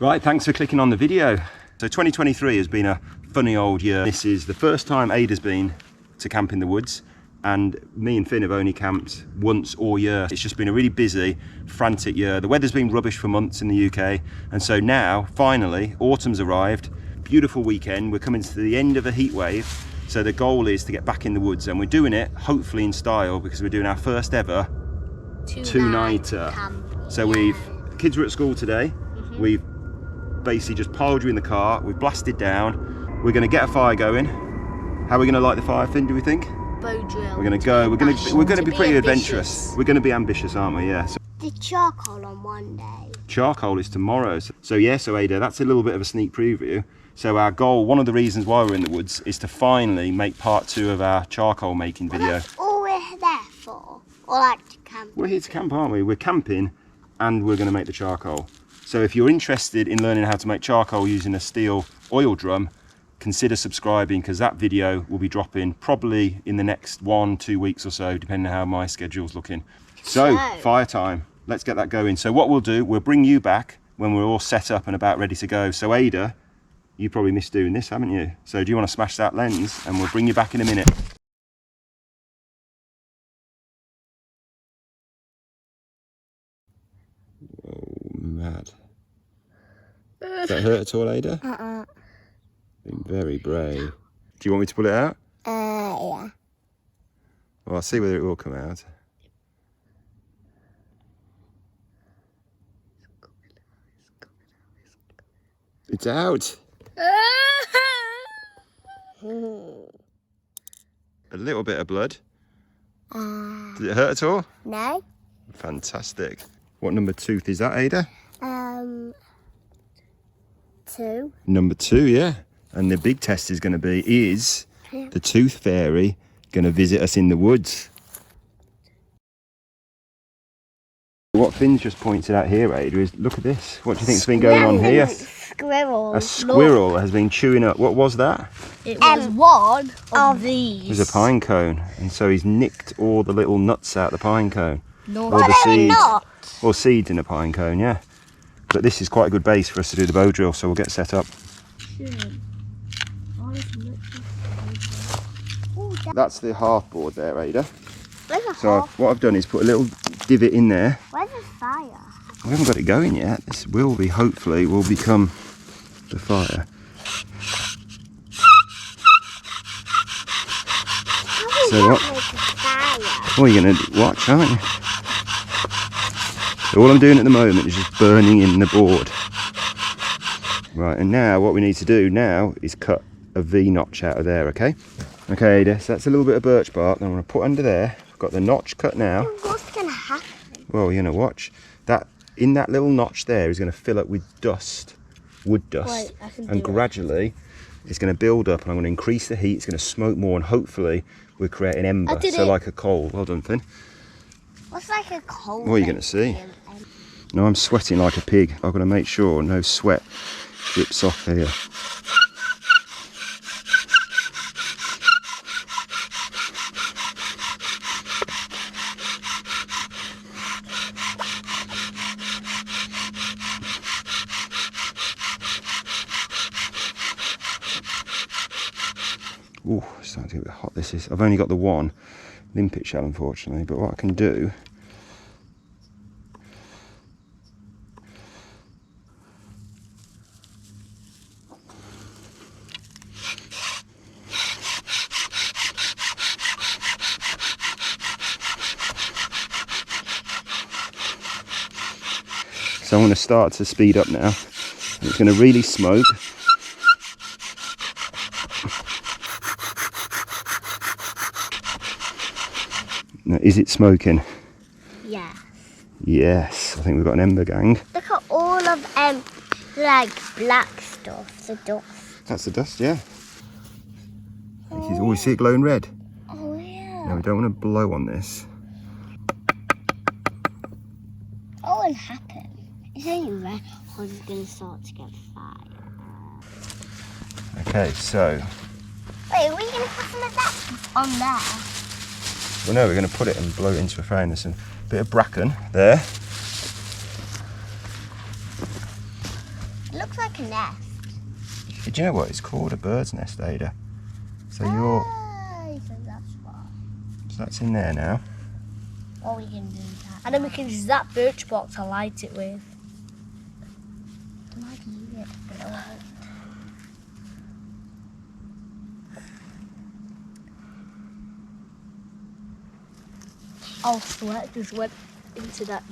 Right, thanks for clicking on the video. So 2023 has been a funny old year. This is the first time Ada's been to camp in the woods, and me and Finn have only camped once all year. It's just been a really busy, frantic year. The weather's been rubbish for months in the UK, and so now, finally, autumn's arrived. Beautiful weekend. We're coming to the end of a heat wave, so the goal is to get back in the woods, and we're doing it hopefully in style because we're doing our first ever two-nighter. So the kids were at school today. We've basically just piled you in the car. We've blasted down. We're going to get a fire going. How are we going to light the fire, Finn, do we think? Bow drill. We're going to go. We're going to be pretty adventurous. We're going to be ambitious, aren't we? Yeah. So the charcoal on one day. charcoal is tomorrow. So Ada, that's a little bit of a sneak preview. So our goal, one of the reasons why we're in the woods, is to finally make part 2 of our charcoal making video. That's all we're there for. Or like to camp. We're here to camp, aren't we? We're camping and we're going to make the charcoal. So if you're interested in learning how to make charcoal using a steel oil drum, consider subscribing, because that video will be dropping probably in the next 1-2 weeks or so, depending on how my schedule's looking. So fire time. Let's get that going. So what we'll do, we'll bring you back when we're all set up and about ready to go. So Ada, you probably missed doing this, haven't you? So do you want to smash that lens, and we'll bring you back in a minute. Whoa, mad. Does that hurt at all, Ada? Been very brave. Do you want me to pull it out? Yeah. Well, I'll see whether it will come out. It's out. A little bit of blood. Did it hurt at all? No. Fantastic. What number tooth is that, Ada? 2. Number 2, yeah. And the big test is going to be, is the tooth fairy going to visit us in the woods? What Finn's just pointed out here, Ada, is look at this. What do you think's been going on here? Squirrel. A squirrel has been chewing up. What was that? It was one of these. It was a pine cone, and so he's nicked all the little nuts out the pine cone. No, or the seeds. Not. Or seeds in a pine cone, yeah. But this is quite a good base for us to do the bow drill, so we'll get set up. That's the half board there, Ada. So what I've done is put a little divot in there. Where's the fire? We haven't got it going yet. This will be, hopefully, will become the fire. So what? Well, you're going to watch, aren't you? So all I'm doing at the moment is just burning in the board. Right, and now what we need to do now is cut a V notch out of there, okay? Okay, Ada, so that's a little bit of birch bark that I'm going to put under there. I've got the notch cut now. What's going to happen? Well, you're going to watch. That, in that little notch there is going to fill up with dust, wood dust. Wait, and gradually it's going to build up, and I'm going to increase the heat. It's going to smoke more, and hopefully we'll create an ember. So like a coal. Well done, Finn. What's like a coal? What are you going to see? No, I'm sweating like a pig. I've got to make sure no sweat drips off here. Ooh, it's starting to get a bit hot. This is. I've only got the one limpet shell, unfortunately, but what I can do. So I'm going to start to speed up now. It's going to really smoke. Now, is it smoking? Yeah. Yes, I think we've got an ember gang. Look at all of like black stuff, the dust. That's the dust, yeah. You can always see it glowing red. Oh yeah. No, we don't want to blow on this. What will happen? It's only red, or it's going to start to get fire. Okay, so. Wait, are we going to put some of that on there? Well, no, we're going to put it and blow it into a flame. There's some bit of bracken there. It looks like a nest. Do you know what? It's called a bird's nest, Ada. So So that's why. so that's in there now. Or we can do that. And then we can use that birch bark to light it with. I might use it, but I won't. Oh, sweat just went into that.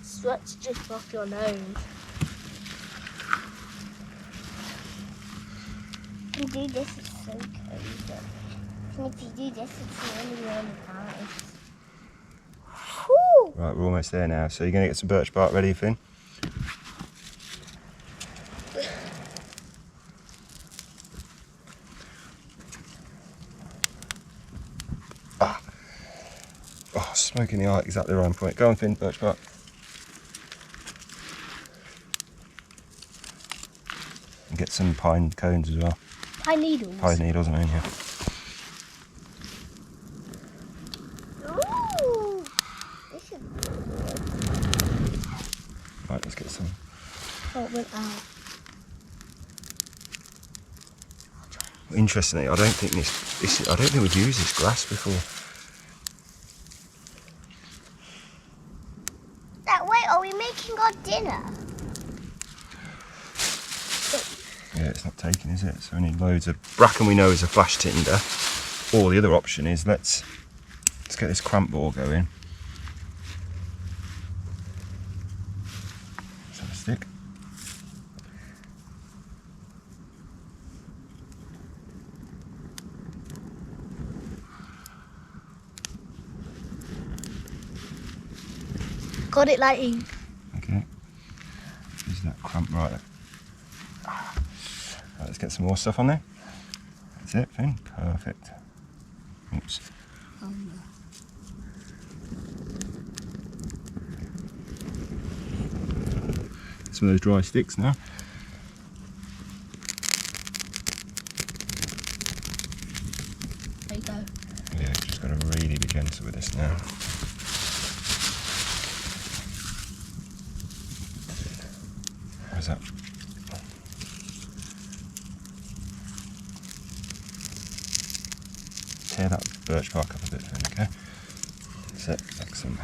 Sweat's just off your nose. If you do this, it's so cozy. And if you do this, it's really, really nice. Whew. Right, we're almost there now. So you're going to get some birch bark ready, Finn? Oh, smoking the eye, exactly the right point. Go on, Finn, birch bark. And get some pine cones as well. Pine needles. Pine needles, I mean, yeah. Ooh. This is good. Right, let's get some. Oh, it went out. Interestingly, I don't think I don't think we've used this grass before. Wait, are we making our dinner? Yeah, it's not taking, is it? So we need loads of bracken. We know is a flash tinder. Or the other option is let's get this cramp ball going. Let's have a stick. Got it lighting. Okay. Use that cramp right. Right, let's get some more stuff on there. That's it, Finn. Perfect. Oops. Some of those dry sticks now. There you go. Yeah, just got to really be gentle with this now. Where's that? Tear that birch bark up a bit, then, okay? That's it, excellent.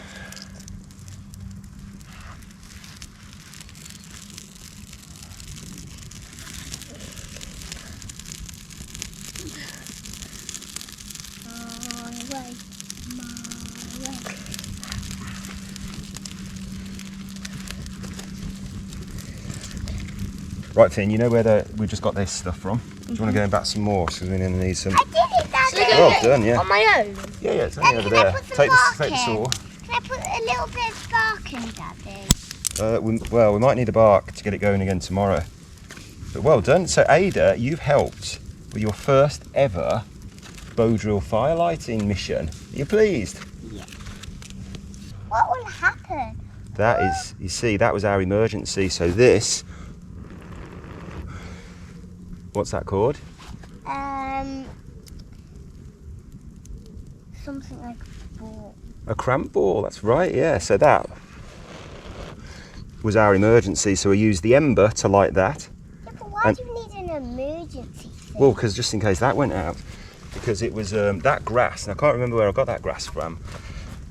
Right, Finn, you know where we just got this stuff from? Do you want to go and bat some more? Because we're going to need some. I did it, Daddy. Well done, yeah. On my own. Yeah, it's only over there. Take the saw. Can I put a little bit of bark in, Daddy? Well, we might need the bark to get it going again tomorrow. But well done. So, Ada, you've helped with your first ever bow drill firelighting mission. Are you pleased? Yeah. What will happen? That is, you see, that was our emergency. So this, what's that called? Something like a ball. A cramp ball, that's right, yeah. So that was our emergency. So we used the ember to light that. Yeah, but why do you need an emergency thing? Well, because just in case that went out. Because it was that grass, and I can't remember where I got that grass from.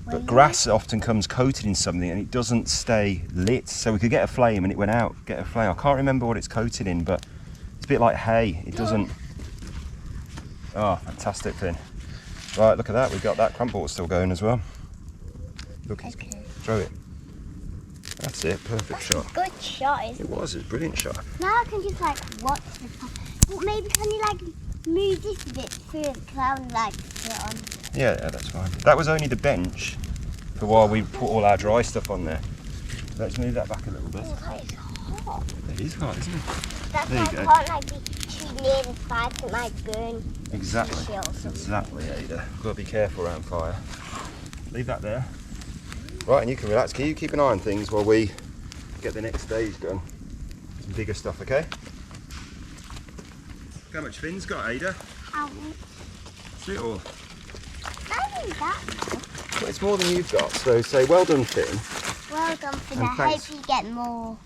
But grass often comes coated in something and it doesn't stay lit. So we could get a flame and it went out, get a flame. I can't remember what it's coated in, but it's a bit like hay. It doesn't. Oh, fantastic, Finn. Right, look at that. We've got that cramp ball still going as well. Look, Okay. throw it. That's it, perfect shot. Good shot, isn't It was a brilliant shot. Now I can just like watch the pop. But maybe can you like move this a bit further because I would like to put it on. Yeah, that's fine. That was only the bench for while we put all our dry stuff on there. Let's move that back a little bit. Oh, that is hot. It is hot, isn't it? That's There why you I go. can't like be too near the fire to like burn. Exactly. Shield or something. Exactly, Ada. Got to be careful around fire. Leave that there. Right, and you can relax. Can you keep an eye on things while we get the next stage done? Some bigger stuff, okay? How much Finn's got, Ada? See it all. Not even that much. Well, it's more than you've got, so say well done, Finn. Well done for And that. thanks. Hope you get more.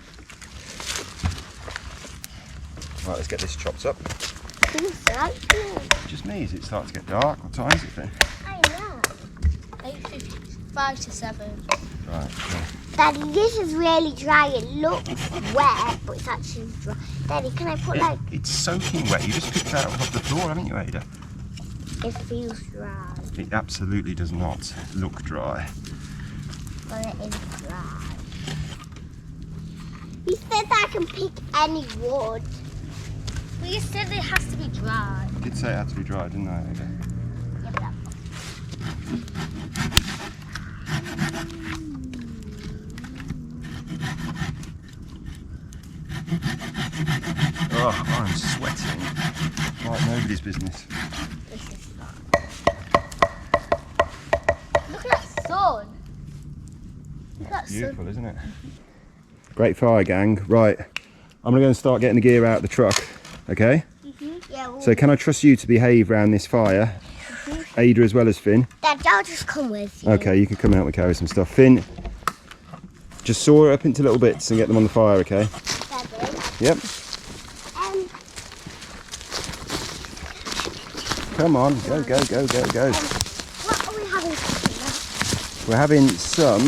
Right, let's get this chopped up. Who's that? Just me, is it starting to get dark? What time is it, Finn? I know. 8:55 to 7. Right, okay. Daddy, this is really dry. It looks wet, but it's actually dry. Daddy, can I put like... It's soaking wet. You just picked that up off the floor, haven't you, Ada? It feels dry. It absolutely does not look dry. But it is dry. He said that I can pick any wood. Well, you said it has to be dry. I did say it had to be dry, didn't I, Ada? Yeah, but Oh, I'm sweating like nobody's business. This is not. Look at that sun. Look at that Beautiful, sun. isn't it? Great fire, gang. Right, I'm going to go and start getting the gear out of the truck, okay? yeah, well, So can I trust you to behave around this fire? Ada as well as Finn? Daddy, I'll just come with you. Okay, you can come and help me carry some stuff. Finn, just saw it up into little bits and get them on the fire, okay? Daddy, Yep. Come on, go, go, go, go, go. what are we having for dinner? We're having some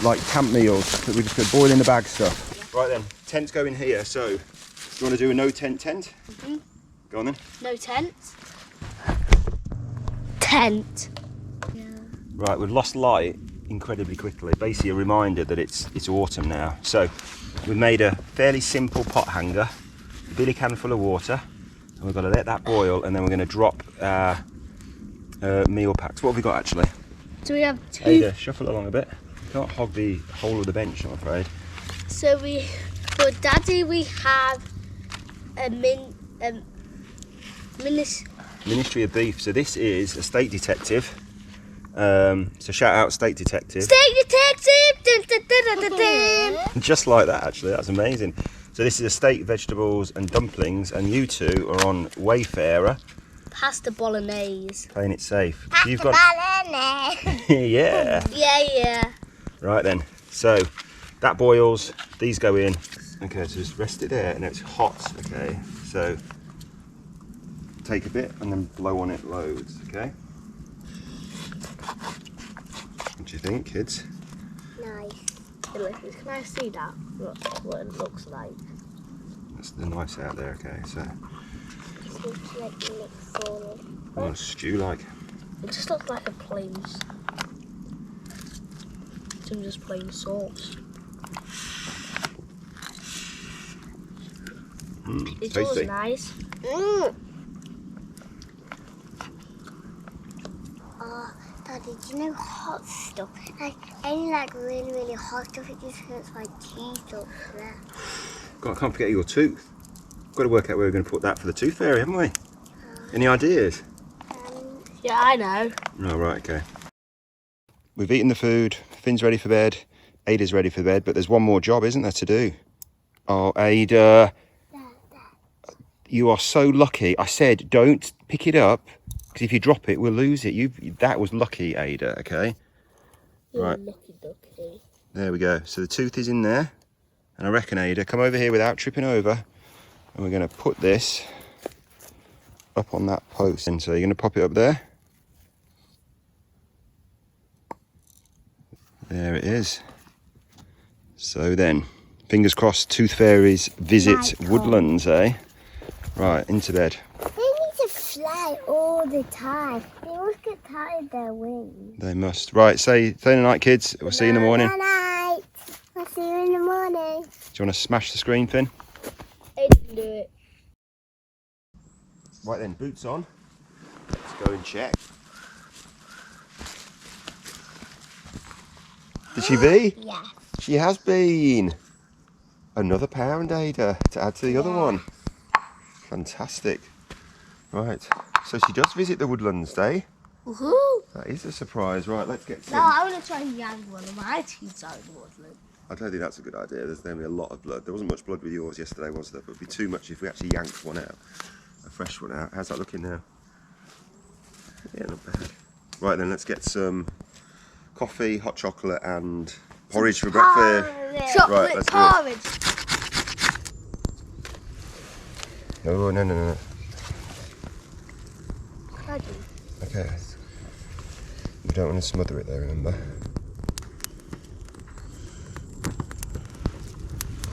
like camp meals that we just put boil in the bag stuff. Right then, tents go in here. So, you want to do a no tent tent? Go on then. No tent. Tent. Yeah. Right, we've lost light incredibly quickly. Basically, a reminder that it's autumn now. So, we've made a fairly simple pot hanger, a billy can full of water, and we've got to let that boil, and then we're going to drop our meal packs. What have we got actually? So we have two. Ada, shuffle along a bit. You can't hog the whole of the bench, I'm afraid. So for Daddy, we have a Ministry of Beef. So this is a state detective. So shout out state detective. Steak detective. Dun, dun, dun, dun, dun, dun. Just like that, actually. That's amazing. So this is a steak, vegetables, and dumplings, and you two are on Wayfarer, Pasta bolognese. playing it safe. Pasta You've got bolognese. yeah. Yeah. Right then. So that boils. These go in. Okay, so just rest it there, and it's hot. Okay. So take a bit and then blow on it loads. Okay. What do you think, kids? Nice. Delicious. Can I see that? What it looks like? That's the nice out there. Okay, so It looks like mixed salad. oh, stew like. It just looks like a plain. Some just plain sauce. It's always Tasty. nice. Mmm. Oh, Daddy, do you know hot stuff? Like any like really, really hot stuff, it just hurts my teeth up there. God, I can't forget your tooth. Got to work out where we're going to put that for the tooth fairy, haven't we? Any ideas? Yeah, I know. Oh, right, okay. We've eaten the food. Finn's ready for bed. Ada's ready for bed, but there's one more job, isn't there, to do? Oh, Ada. You are so lucky. I said don't pick it up, because if you drop it, we'll lose it. That was lucky, Ada, okay? You're Right. lucky ducky. There we go. So the tooth is in there. And I reckon, Ada, come over here without tripping over. And we're going to put this up on that post. And so you're going to pop it up there. There it is. So then, fingers crossed, tooth fairies visit Michael. Woodlands, eh? Right, into bed. They need to fly all the time. They always get tired of their wings. They must. Right, say night, kids. We'll see you in the morning. Good night. I'll see you in the morning. Do you want to smash the screen, Finn? I didn't do it. Right then, boots on. Let's go and check. Did she be? Yeah. She has been. Another pound, Ada, to add to the other one. Fantastic. Right, so she does visit the Woodlands, eh? Woohoo! That is a surprise. Right, let's get some. Now I want to try and yank one of my teeth out of the woodland. I don't think that's a good idea. There's going to be a lot of blood. There wasn't much blood with yours yesterday, was there? But it'd be too much if we actually yanked one out. A fresh one out. How's that looking now? Yeah, not bad. Right then, let's get some coffee, hot chocolate and porridge for breakfast. Chocolate Right, let's do it. porridge. Oh, no, no, no. I do. Okay. You don't want to smother it there, remember?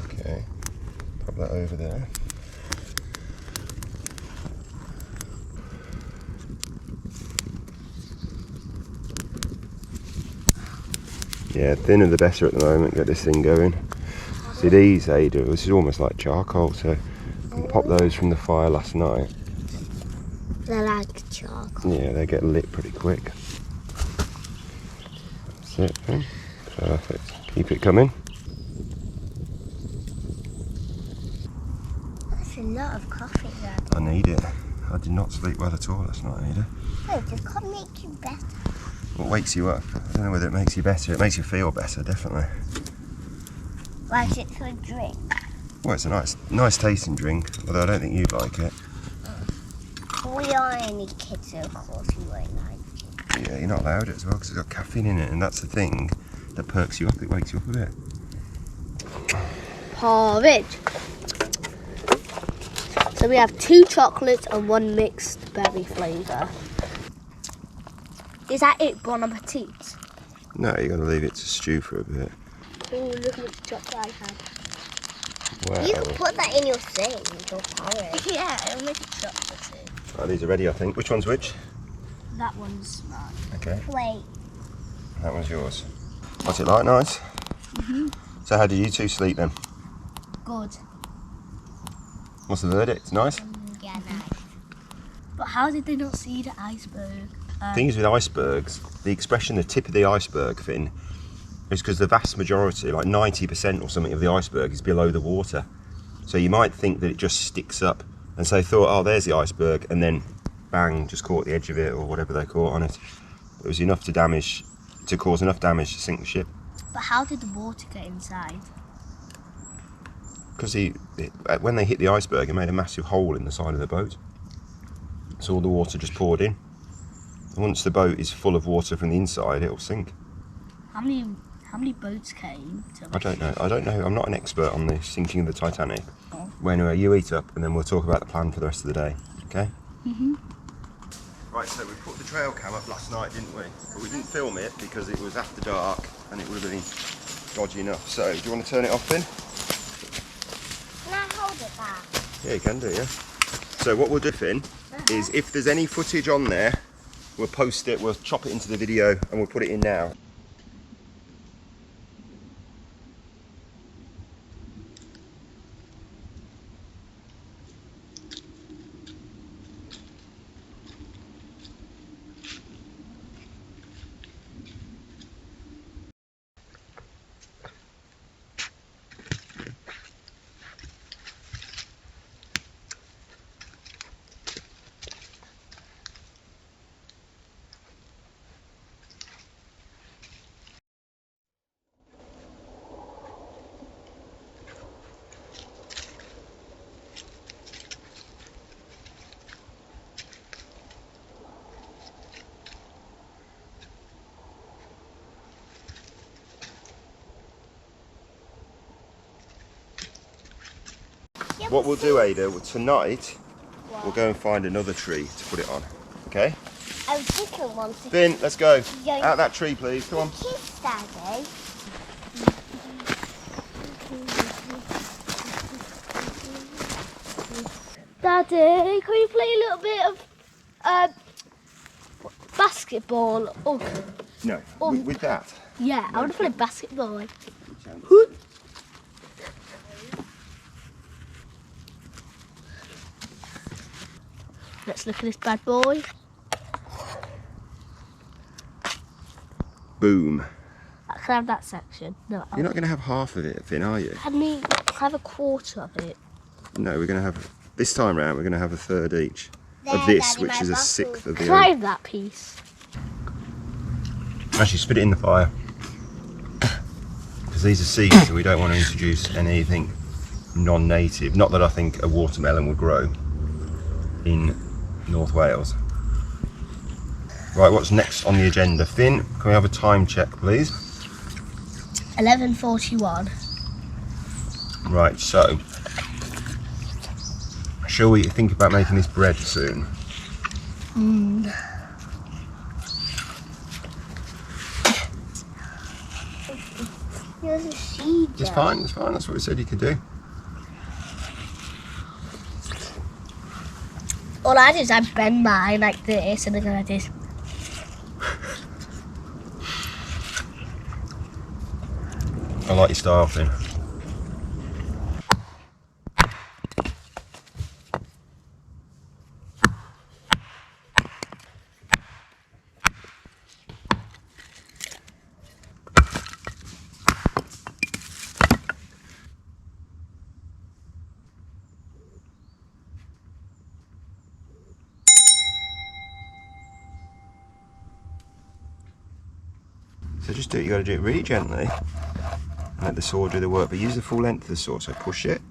Okay. Pop that over there. Yeah, thinner the better at the moment, get this thing going. See these, Ada, this is almost like charcoal, so you can pop those from the fire last night. They're like charcoal. Yeah, they get lit pretty quick. That's it, then. Perfect. Keep it coming. That's a lot of coffee there. I need it. I did not sleep well at all last night, Ada. Wait, does coffee make you better? What wakes you up? I don't know whether it makes you better. It makes you feel better, definitely. Why is it for a drink? Well, it's a nice tasting drink, although I don't think you'd like it. We are only kids, so of course we won't like it. Yeah, you're not allowed it as well because it's got caffeine in it, and that's the thing that perks you up. It wakes you up a bit. Porridge. So we have 2 chocolates and 1 mixed berry flavour. Is that it, Bon Appetit? No, you're going to leave it to stew for a bit. Oh, look how much chocolate I have. Wow. You can put that in your thing, your porridge. Yeah, it'll make it chocolate. Right, these are ready, I think. Which one's which? That one's mine. Okay, Wait, that one's yours. What's it like? Nice? So how do you two sleep then? Good. What's the verdict? Nice? yeah, nice. But how did they not see the iceberg? Thing is with icebergs, the expression the tip of the iceberg, Finn, is because the vast majority, like 90% or something of the iceberg is below the water. So you might think that it just sticks up, and so they thought, oh, there's the iceberg, and then bang, just caught the edge of it or whatever they caught on it. It was enough to cause enough damage to sink the ship. But how did the water get inside? Because when they hit the iceberg, it made a massive hole in the side of the boat. So all the water just poured in. And once the boat is full of water from the inside, it'll sink. How many boats came to I don't know. I'm not an expert on the sinking of the Titanic. Oh. Well, anyway, you eat up, and then we'll talk about the plan for the rest of the day. Okay? Right, so we put the trail cam up last night, didn't we? But we didn't film it because it was after dark, and it would have been dodgy enough. So, do you want to turn it off, Finn? Can I hold it back? Yeah, you can do, yeah. So what we'll do, Finn, is if there's any footage on there, we'll post it, we'll chop it into the video, and we'll put it in now. What we'll do, Ada, tonight, we'll go and find another tree to put it on, okay? A different one. Finn, let's go. Yeah. Out that tree, please, come on. Kiss, Daddy. Daddy, can we play a little bit of basketball? Oh, No, with that. yeah, I want to play basketball. Let's look at this bad boy. Boom. I can have that section. No, You're not going to have half of it, Finn, are you? Can we have a quarter of it? No, we're going to have, this time round, we're going to have a third each There, of this, Daddy, which my is a bottle. sixth of Can the I other. have that piece? Actually, spit it in the fire. Because these are seeds, so we don't want to introduce anything non-native. Not that I think a watermelon would grow in North Wales. Right, what's next on the agenda? Finn, can we have a time check, please? 11:41. Right, so shall we think about making this bread soon? There's a seed. It's fine, it's fine. That's what we said you could do. All I do is I bend mine like this and then like this. I like your style, Finn. So just do it, you got to do it really gently and let the saw do the work, but use the full length of the saw, so push it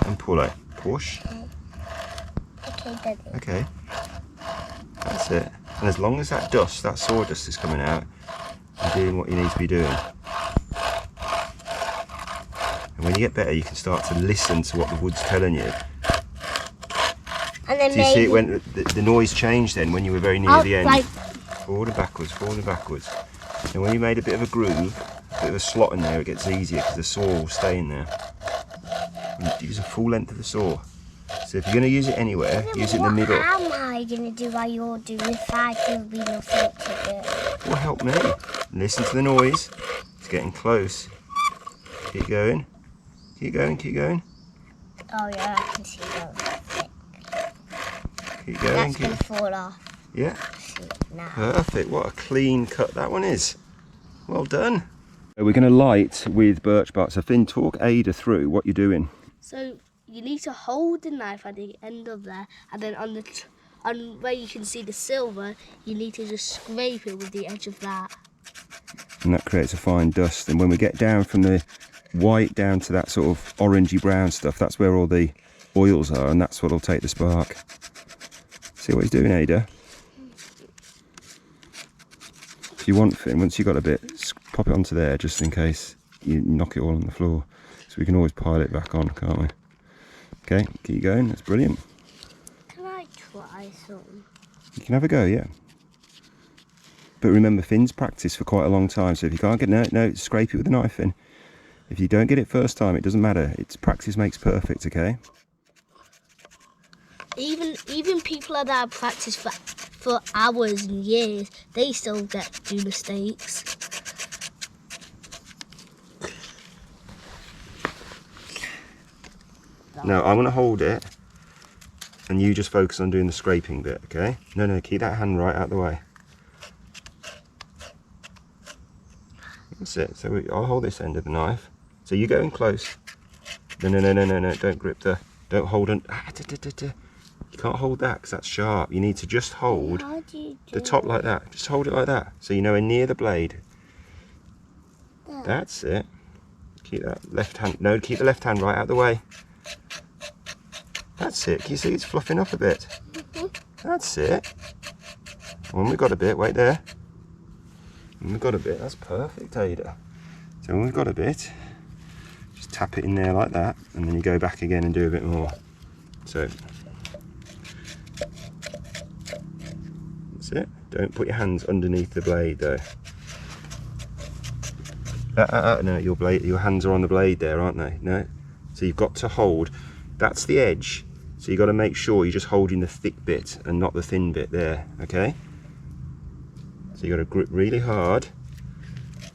and pull it. Push. Okay, Daddy. Okay. That's it. And as long as that dust, that sawdust is coming out, you're doing what you need to be doing. And when you get better, you can start to listen to what the wood's telling you. And then Do you see it when the noise changed then when you were very near the end? Like, Forward and backwards, forward and backwards. And when you made a bit of a groove, a bit of a slot in there, it gets easier because the saw will stay in there. And use the full length of the saw. So if you're going to use it anywhere, use it in the middle. What am I going to do while you're doing if I feel be nothing to do? Well, help me. Listen to the noise. It's getting close. Keep going. Keep going, keep going. Oh yeah, I can see that. Keep going. That's going to fall off. Yeah. See it now. Perfect. What a clean cut that one is. Well done. We're going to light with birch bark. So Finn, talk Ada through what you're doing. so you need to hold the knife at the end of there, and then on where you can see the silver, you need to just scrape it with the edge of that. And that creates a fine dust. And when we get down from the white down to that sort of orangey brown stuff, that's where all the oils are, and that's what'll take the spark. See what he's doing, Ada? If you want, Finn, once you've got a bit, pop it onto there just in case you knock it all on the floor. So we can always pile it back on, can't we? Okay, keep going, that's brilliant. Can I try some? You can have a go, yeah. But remember, Finn's practiced for quite a long time, so if you can't get no, scrape it with a knife, Finn. If you don't get it first time, it doesn't matter. It's practice makes perfect, okay? Even people that have practiced for hours and years, they still do mistakes. No, I want to hold it, and you just focus on doing the scraping bit, okay? No, keep that hand right out of the way. That's it. So I'll hold this end of the knife. So you go in close. No, don't grip don't hold on. You can't hold that because that's sharp. You need to just hold How do you do the top like that. Just hold it like that. So you know near the blade. that? That's it. Keep that left hand. No, keep the left hand right out of the way. That's it. Can you see it's fluffing up a bit? That's it. When we've got a bit, wait there. When we've got a bit, that's perfect, Ada. So when we've got a bit, just tap it in there like that, and then you go back again and do a bit more. So that's it. Don't put your hands underneath the blade though. No, your hands are on the blade there, aren't they? No. So you've got to hold. That's the edge. So you've got to make sure you're just holding the thick bit and not the thin bit there. Okay. So you've got to grip really hard.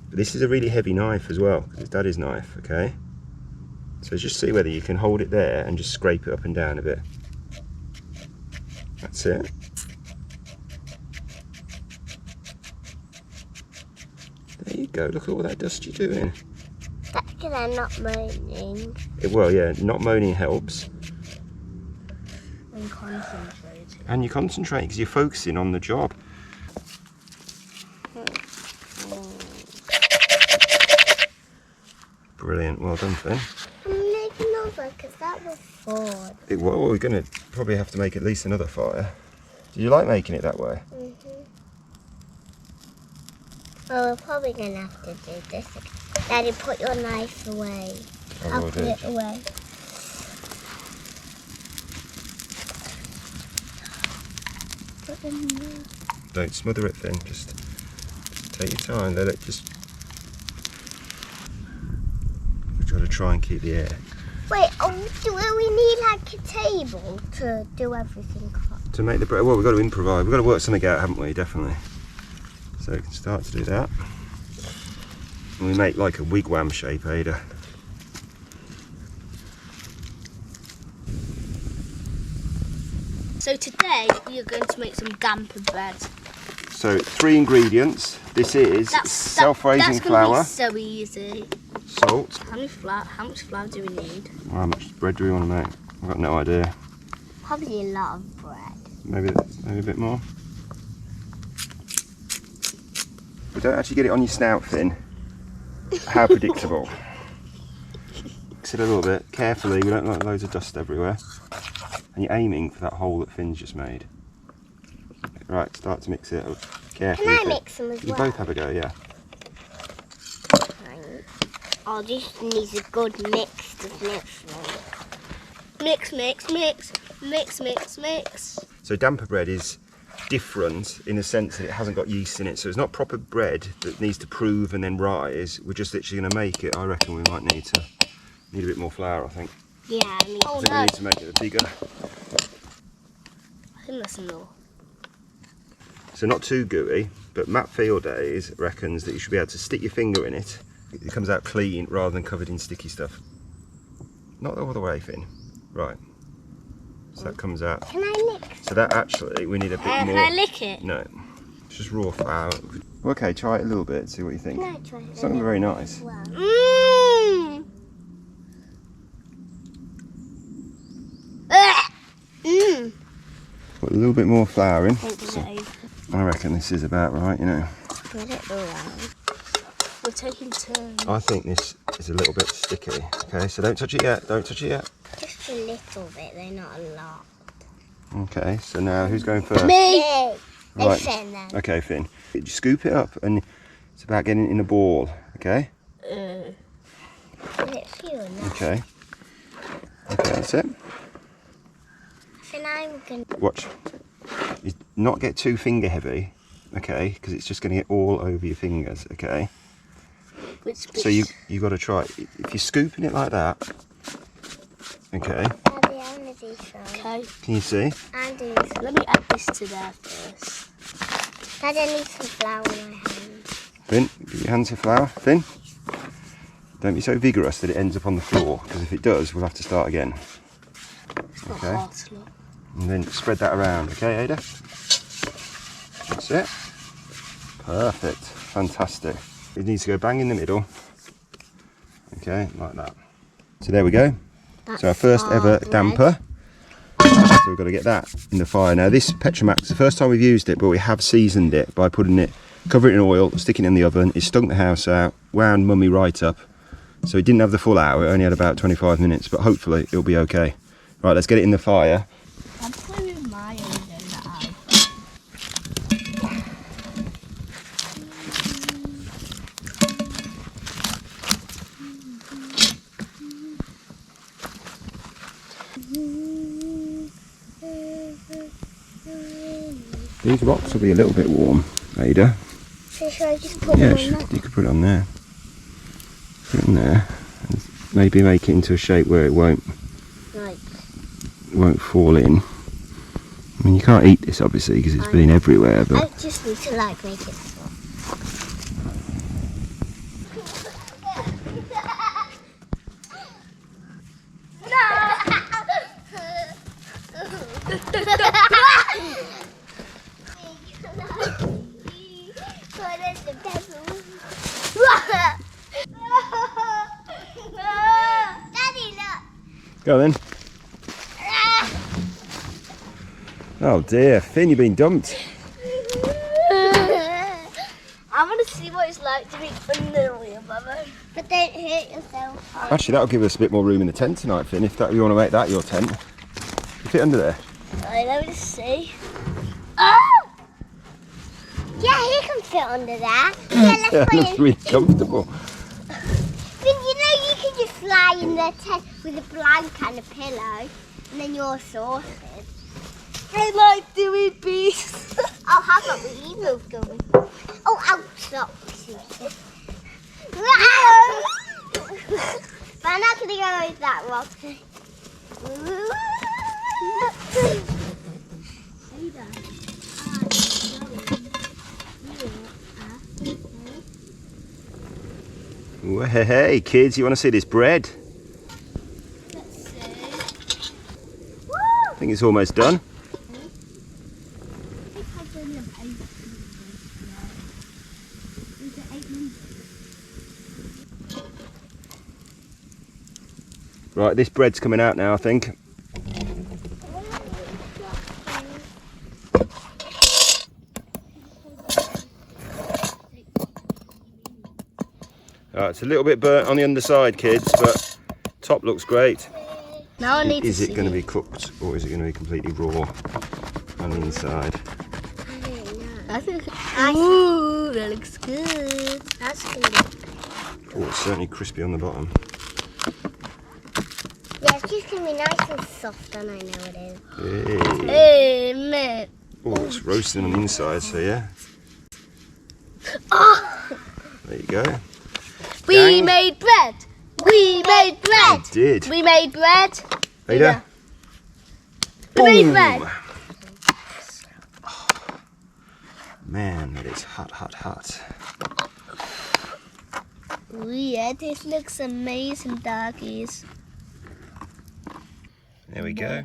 But this is a really heavy knife as well, because it's Daddy's knife. Okay. So just see whether you can hold it there and just scrape it up and down a bit. That's it. There you go, look at all that dust you're doing. That's because I'm not moaning. Well, yeah, not moaning helps. And concentrating. And you concentrate because you're focusing on the job. Brilliant, well done, Finn. I'm making another because that was fun. Well, we're going to probably have to make at least another fire. Do you like making it that way? Well, we're probably going to have to do this. Daddy, put your knife away. I I'll will put do. it away. Don't smother it, Finn. Just take your time. Let it just. We've got to try and keep the air. Wait, do we need like a table to do everything? To make the bread, well, we've got to improvise. We've got to work something out, haven't we? Definitely. So we can start to do that. And we make like a wigwam shape, Ada. So today we are going to make some damper bread. So 3 ingredients. This is self-raising flour. That's going to be so easy. Salt. How much flour do we need? How much bread do we want to make? I've got no idea. Probably a lot of bread. Maybe a bit more. But don't actually get it on your snout, Finn. How predictable. Mix it a little bit carefully. We don't want loads of dust everywhere. And you're aiming for that hole that Finn's just made. Right, start to mix it up carefully. Can I mix them as well? You both have a go, yeah. Oh, this needs a good mix, doesn't it? Mix, mix, mix, mix, mix, mix. So damper bread is different in the sense that it hasn't got yeast in it. So it's not proper bread that needs to prove and then rise. We're just literally going to make it. I reckon we might need a bit more flour, I think. Yeah, I mean, I think we need to make it bigger. I think that's enough. So not too gooey, but Matt Fieldays reckons that you should be able to stick your finger in it. It comes out clean rather than covered in sticky stuff. Not all the way, Finn. Right. So that comes out. Can I lick? So that actually, we need a bit more. Can I lick it? No. It's just raw flour. Okay, try it a little bit, see what you think. Can I try it? It's not very nice. Well. Mmm. Mmm. Put a little bit more flour in. So, I reckon this is about right, you know. Get it around. we're taking turns. I think this is a little bit sticky. Okay, so don't touch it yet. Don't touch it yet. Just a little bit, though, not a lot. Okay, so now who's going first? Me! Right. Finn, then. Okay, Finn. You scoop it up and it's about getting it in a ball, okay? Will it feel nice? Okay. Okay, that's it. Finn, I'm going to... Watch. You not get too finger heavy, okay? Because it's just going to get all over your fingers, okay? So you got to try. If you're scooping it like that, okay? Daddy, I want to do some. Okay, Can you see? I'm doing some. let me add this to there first. Daddy, I need some flour in my hands. Finn, get your hands to flour. Finn, don't be so vigorous that it ends up on the floor, because if it does, we'll have to start again. It's not Okay. hot, look. And then spread that around, okay, Ada? That's it. Perfect. Fantastic. It needs to go bang in the middle. Okay, like that. So there we go. That's So our first ever bread. damper. So we've got to get that in the fire. Now this Petromax, the first time we've used it, but we have seasoned it by putting it, covering it in oil, sticking it in the oven. It stunk the house out, wound Mummy right up. So it didn't have the full hour, it only had about 25 minutes, but hopefully it'll be okay. Right, let's get it in the fire. I'm putting my own in that eye. These rocks will be a little bit warm, Ada. So should I just put Yeah, them on that? you could put it on there. Put it in there. And maybe make it into a shape where it won't fall in. I mean, you can't eat this obviously because it's been everywhere, I but just need to make it small. Daddy, look. go then. Oh dear, Finn, you've been dumped. I want to see what it's like to be under the wheel, Mama. But don't hurt yourself. Actually, that'll give us a bit more room in the tent tonight, Finn, if you want to make that your tent. You fit under there. Right, let me just see. Yeah, he can fit under that. Yeah, let's Yeah, it put looks him. really comfortable. But you know you can just fly in the tent with a blanket and a pillow, and then you're sorted. I like doing bees. Oh, how about we move going? Oh, ouch, stop. But I'm not going to go with that rock. Well, hey kids, you want to see this bread? Let's see. I think it's almost done. Right, this bread's coming out now, I think. It's a little bit burnt on the underside, kids, but top looks great. Now I need to see. Is it going to be cooked or is it going to be completely raw on the inside? I think. Ooh, that looks good. That's good. Oh, it's certainly crispy on the bottom. Yeah, it's just going to be nice and soft, and I know it is. Hey. Hey, man. Oh, it's roasting on the inside, so yeah. Oh, There you go. we Gang. made bread. We made bread. We did. We made bread. Ada? We made Boom. bread. Oh, man, that is hot, hot, hot. Ooh, yeah, this looks amazing, doggies. There we go.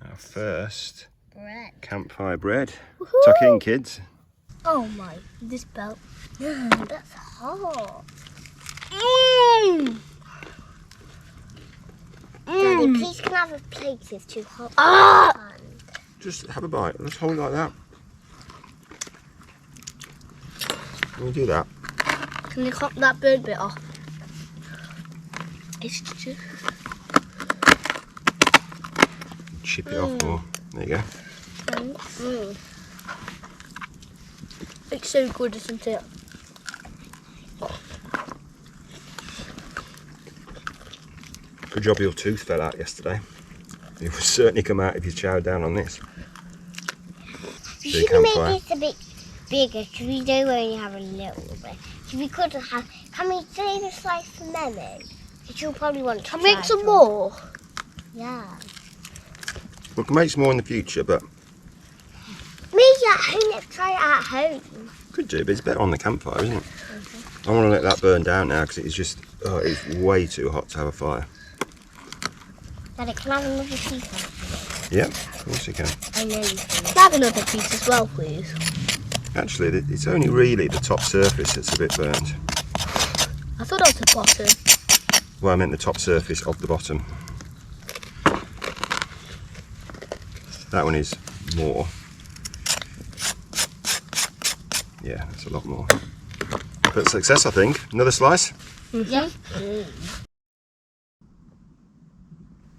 Our first Bread. campfire bread. Woohoo. Tuck in, kids. Oh my, this belt. That's hot. Mmm. Daddy, please can I have a plate? It's too hot. Ah! Just have a bite. Let's hold it like that. Can we do that? Can you cut that burnt bit off? It's just... Chip it off more. There you go. Mm. It's so good, isn't it? Good job your tooth fell out yesterday. It would certainly come out if you chowed down on this. We So you should make campfire. this a bit bigger because we do only have a little bit. So we could have. Can we save a slice for Mummy? Because she'll probably want to Can try we make some it. more? Yeah. We can make some more in the future, but Maybe at home. Let's try it at home. could do. But it's better on the campfire, isn't it? I want to let that burn down now because it's just, oh, it's way too hot to have a fire. Daddy, can I have another piece of it? Yeah, of course you can. I know you can. Have another piece as well, please. Actually, it's only really the top surface that's a bit burnt. I thought that was the bottom. Well, I meant the top surface of the bottom. That one is more. Yeah, that's a lot more. But success, I think. Another slice? Yeah.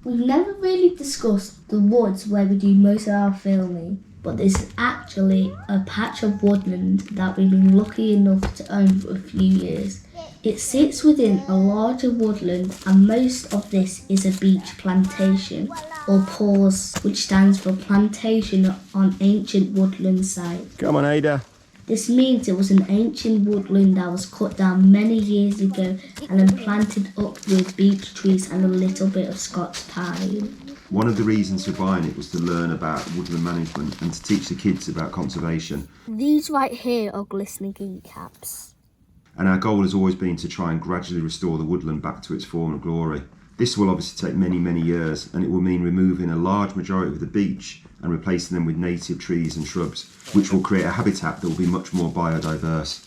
We've never really discussed the woods where we do most of our filming, but this is actually a patch of woodland that we've been lucky enough to own for a few years. It sits within a larger woodland, and most of this is a beech plantation, or PAWS, which stands for Plantation on Ancient Woodland Site. Come on, Ada. This means it was an ancient woodland that was cut down many years ago and then planted up with beech trees and a little bit of Scots pine. One of the reasons for buying it was to learn about woodland management and to teach the kids about conservation. These right here are glistening ink caps. And our goal has always been to try and gradually restore the woodland back to its former glory. This will obviously take many, many years, and it will mean removing a large majority of the beech and replacing them with native trees and shrubs, which will create a habitat that will be much more biodiverse.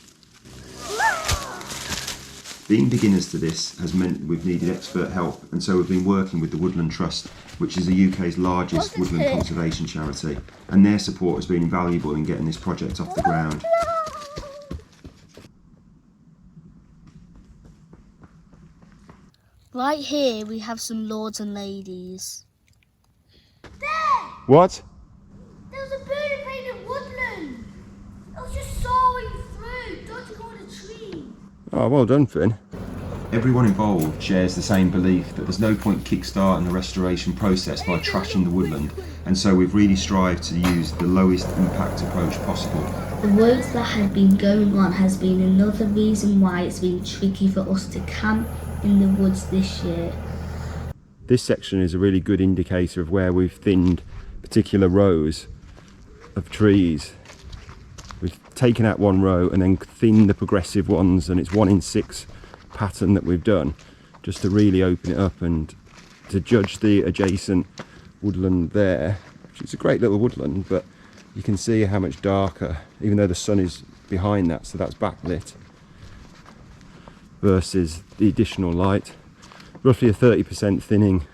Being beginners to this has meant we've needed expert help, and so we've been working with the Woodland Trust, which is the UK's largest woodland conservation charity, and their support has been invaluable in getting this project off the ground. Right here we have some lords and ladies. What? There was a bird in painted woodland. It was just soaring through, dodging all the trees. Oh, well done, Finn. Everyone involved shares the same belief that there's no point kickstarting the restoration process by trashing the woodland, and so we've really strived to use the lowest impact approach possible. The work that has been going on has been another reason why it's been tricky for us to camp in the woods this year. This section is a really good indicator of where we've thinned particular rows of trees. We've taken out one row and then thinned the progressive ones, and it's 1 in 6 pattern that we've done, just to really open it up and to judge the adjacent woodland there, which is a great little woodland, but you can see how much darker, even though the sun is behind that, so that's backlit, versus the additional light. Roughly a 30% thinning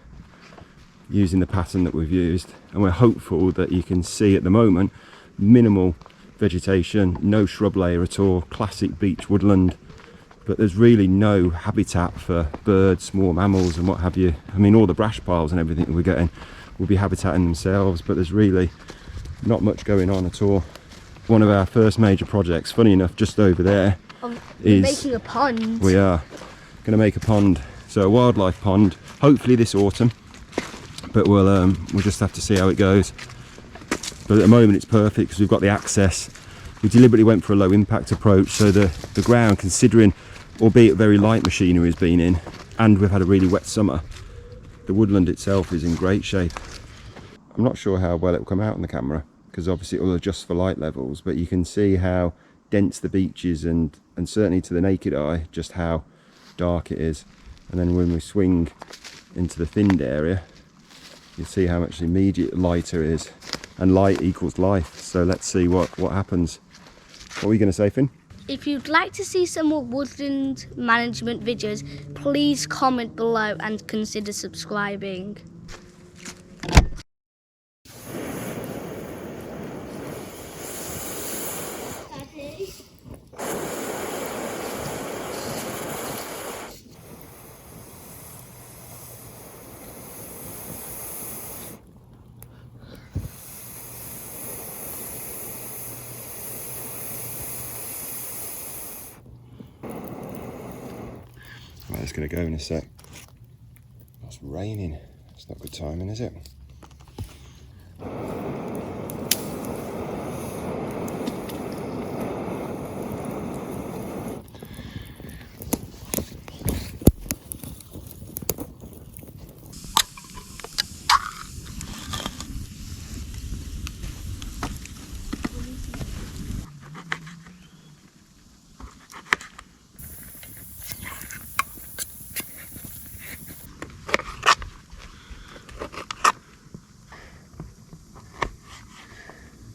using the pattern that we've used, and we're hopeful that you can see at the moment minimal vegetation, no shrub layer at all, classic beech woodland, but there's really no habitat for birds, small mammals and what have you. I mean, all the brash piles and everything that we're getting will be habitat in themselves, but there's really not much going on at all. One of our first major projects, funny enough, just over there is making a pond. We are going to make a pond, so a wildlife pond, hopefully this autumn, but we'll just have to see how it goes. But at the moment it's perfect because we've got the access. We deliberately went for a low impact approach, so the ground, considering albeit very light machinery has been in, and we've had a really wet summer, the woodland itself is in great shape. I'm not sure how well it will come out on the camera because obviously it will adjust for light levels, but you can see how dense the beech is, and certainly to the naked eye just how dark it is. And then when we swing into the thinned area, you see how much immediate lighter it is, and light equals life. So let's see what happens. What were you going to say, Finn? If you'd like to see some more woodland management videos, please comment below and consider subscribing. Right, it's going to go in a sec. It's raining. It's not good timing, is it?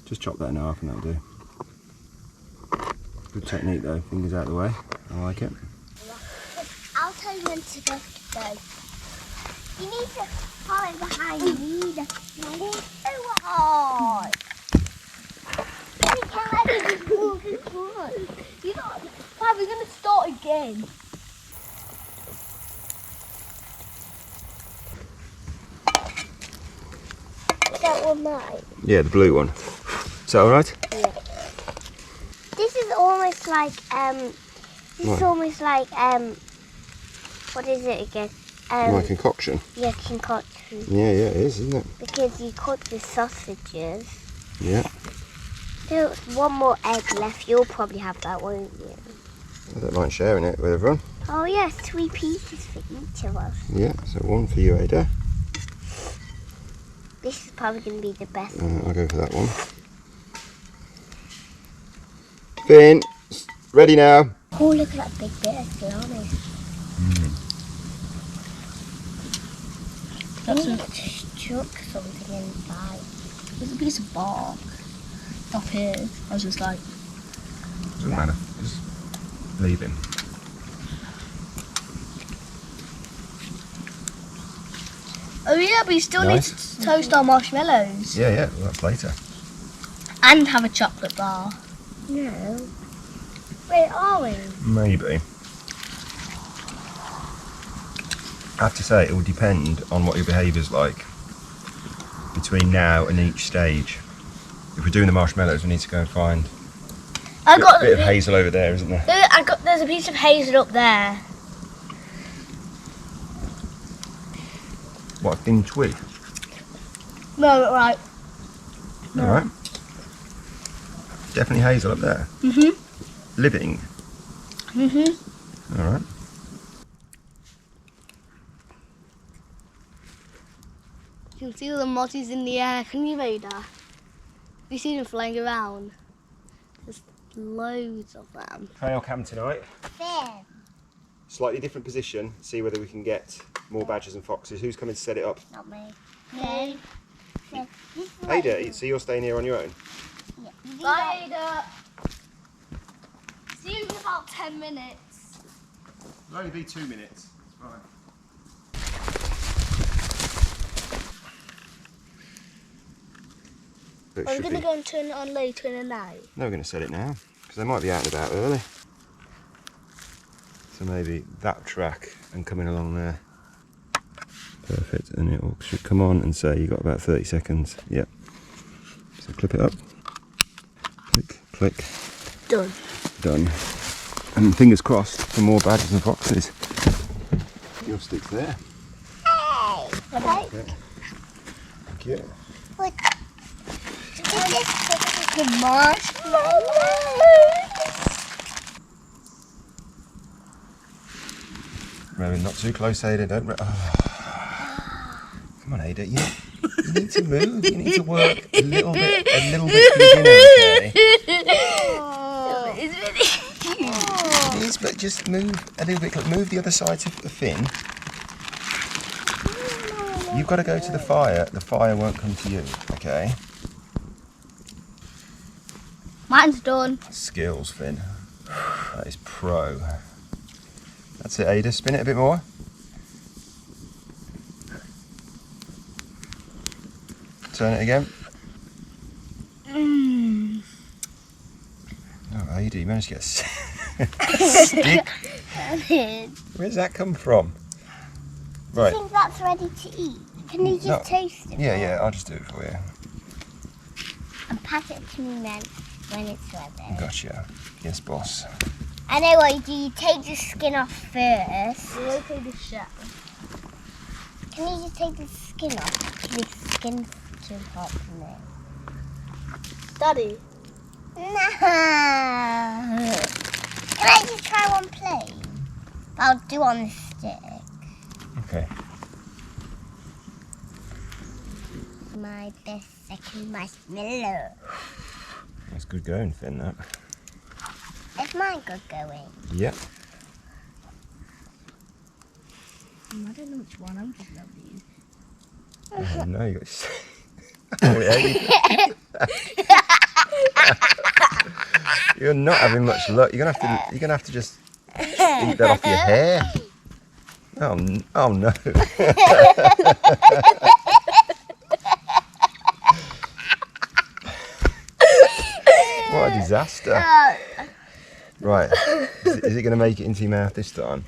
Just chop that in half and that'll do. Good technique though, fingers out of the way. I like it. I'll tell you when to go. You need to follow behind me. It's so hard. You can't let me just move it forward. You know, Fab, we're going to start again. Is that one mine? Yeah, the blue one. Is that alright? Yeah. This is almost like almost like what is it again? My concoction. Yeah, concoction. Yeah, it is, isn't it? Because you cook the sausages. Yeah. There's one more egg left. You'll probably have that, won't you? I don't mind sharing it with everyone. Oh yeah, 3 pieces for each of us. Yeah, so one for you, Ada. This is probably going to be the best. I'll go for that one. Finn, ready now. Oh, look at that big bit of salami. I need to chuck something inside. There's a piece of bark up here. I was just like, Doesn't matter, just leave him. oh yeah, but you still need to toast our marshmallows Yeah, well, that's later. and have a chocolate bar. No. Wait, are we? Maybe. I have to say, it will depend on what your behaviour's like between now and each stage. If we're doing the marshmallows, we need to go and find a bit of hazel over there, isn't there? There's a piece of hazel up there. What, a thin twig? No, right. No. Alright. Definitely hazel up there. Living. Alright. You can see all the mozzies in the air, can you, Ada? You see them flying around? There's loads of them. Trail cam tonight. There. Slightly different position. See whether we can get more badgers and foxes. Who's coming to set it up? Not me. No. Ada, so you're staying here on your own? Yeah. Bye, Ada. See you in about 10 minutes. It'll only be 2 minutes. It's fine. Are we going to go and turn it on later in the night? No, we're going to set it now because they might be out and about early. So maybe that track and coming along there. Perfect, and it should come on and say you've got about 30 seconds. Yep. So clip it up. Click, click. Done. Done. And fingers crossed for more badgers and foxes. Your stick's there. Okay. Thank you. What? The marshmallows. Maybe not too close, Ada. Don't. Come on, Ada. You need to move. You need to work a little bit for your dinner, okay? It's really cute. Please, but just move a little bit. Move the other side to the fin. You've got to go to the fire. The fire won't come to you, okay? Mine's done. Skills, Finn. That is pro. That's it, Ada. Spin it a bit more. Turn it again. Oh, Ada, you managed to get a stick. Where's that come from? I Right. think that's ready to eat. Can you just taste it? Yeah, I'll just do it for you. And pass it to me then when it's ready. Gotcha. Yes, boss. I know what you do. You take the skin off first. We'll take the shell. Can you just take the skin off? The skin's too hot for me. Daddy. No. Can I just try one plain? I'll do on the stick. Okay. My best second marshmallow. That's good going, Finn, that. Is mine good going? Yep. I don't know which one. I'm just loving these. Oh, no, you got. Oh, yeah, you're not having much luck. You're gonna have to just eat that off your hair. Oh no. What a disaster. Right. Is it going to make it into your mouth this time?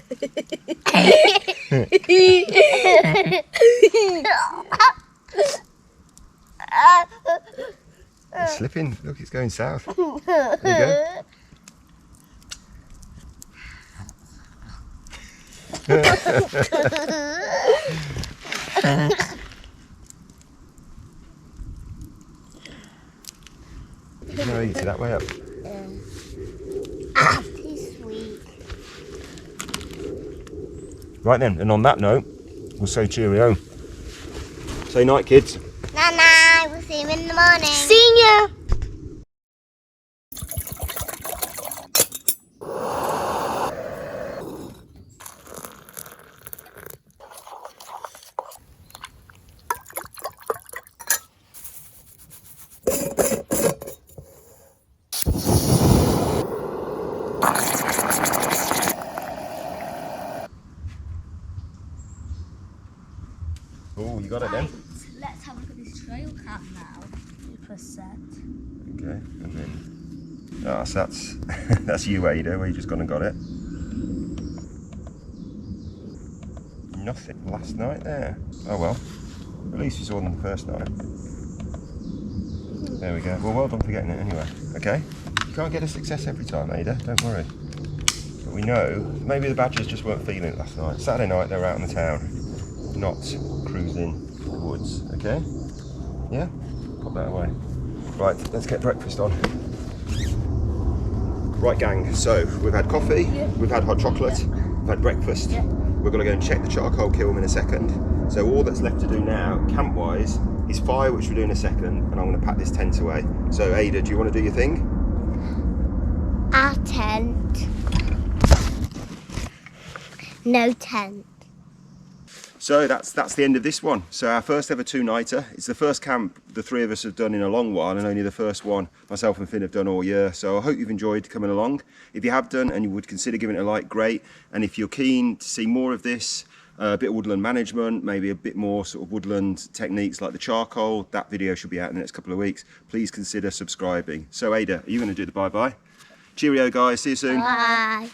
It's slipping. Look, it's going south. There you go. You're going to eat it that way up. Too sweet. Right then, and on that note, we'll say cheerio. Say night, kids. Night. We'll see you in the morning. See ya. Oh, you got it then. Let's have a look at this trail cam now. You press set. Okay, and then. Oh, so that's that's you, Ada, where you just gone and got it. Nothing last night there. Oh well. At least you saw them the first night. There we go. Well done for getting it anyway. Okay. You can't get a success every time, Ada, don't worry. But we know maybe the badgers just weren't feeling it last night. Saturday night they were out in the town. not cruising the woods, okay? Yeah? Pop that away. Right, let's get breakfast on. Right gang, so we've had coffee, we've had hot chocolate, we've had breakfast. We're going to go and check the charcoal kiln in a second. So all that's left to do now, camp-wise, is fire, which we'll do in a second, and I'm going to pack this tent away. So Ada, do you want to do your thing? Our tent. No tent. So that's the end of this one. So our first ever two-nighter. It's the first camp the three of us have done in a long while, and only the first one myself and Finn have done all year. So I hope you've enjoyed coming along. If you have done and you would consider giving it a like, great. And if you're keen to see more of this, a bit of woodland management, maybe a bit more sort of woodland techniques like the charcoal, that video should be out in the next couple of weeks. Please consider subscribing. So Ada, are you going to do the bye-bye? Cheerio guys, see you soon. Bye.